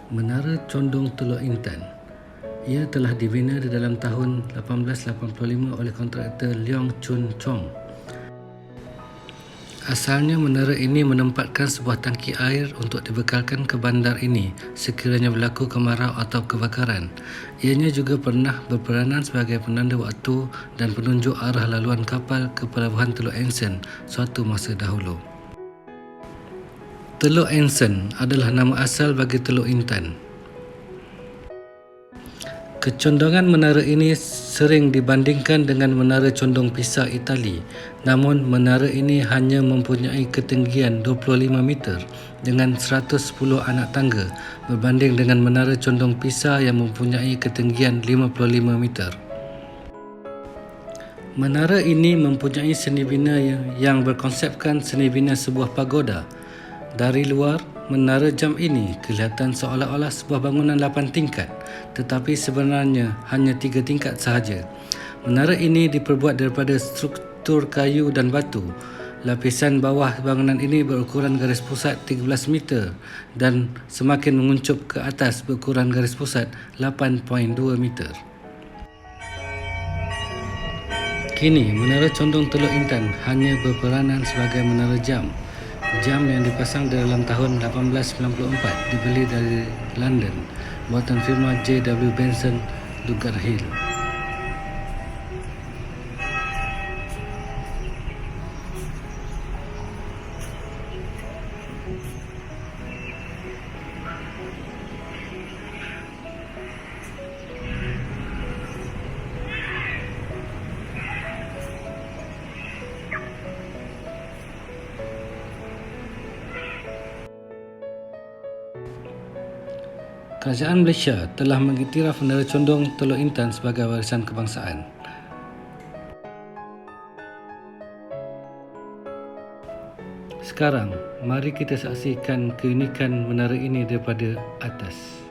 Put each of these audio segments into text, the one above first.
Menara Condong Teluk Intan. Ia telah dibina di dalam tahun 1885 oleh kontraktor Leong Chun Chong. Asalnya menara ini menempatkan sebuah tangki air untuk dibekalkan ke bandar ini sekiranya berlaku kemarau atau kebakaran. Ianya juga pernah berperanan sebagai penanda waktu dan penunjuk arah laluan kapal ke pelabuhan Teluk Anson suatu masa dahulu. Teluk Anson adalah nama asal bagi Teluk Intan. Kecondongan menara ini sering dibandingkan dengan menara condong Pisa Itali, namun menara ini hanya mempunyai ketinggian 25 meter dengan 110 anak tangga berbanding dengan menara condong Pisa yang mempunyai ketinggian 55 meter. Menara ini mempunyai seni bina yang berkonsepkan seni bina sebuah pagoda. Dari luar, menara jam ini kelihatan seolah-olah sebuah bangunan 8 tingkat, tetapi sebenarnya hanya 3 tingkat sahaja. Menara ini diperbuat daripada struktur kayu dan batu. Lapisan bawah bangunan ini berukuran garis pusat 13 meter dan semakin menguncup ke atas berukuran garis pusat 8.2 meter. Kini, Menara Condong Teluk Intan hanya berperanan sebagai menara jam. Jam yang dipasang dalam tahun 1894 dibeli dari London, buatan firma J.W. Benson, Dugar Hill. Kerajaan Malaysia telah mengiktiraf Menara Condong Teluk Intan sebagai warisan kebangsaan. Sekarang, mari kita saksikan keunikan menara ini daripada atas.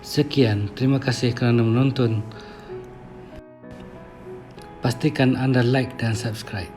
Sekian, terima kasih kerana menonton. Pastikan anda like dan subscribe.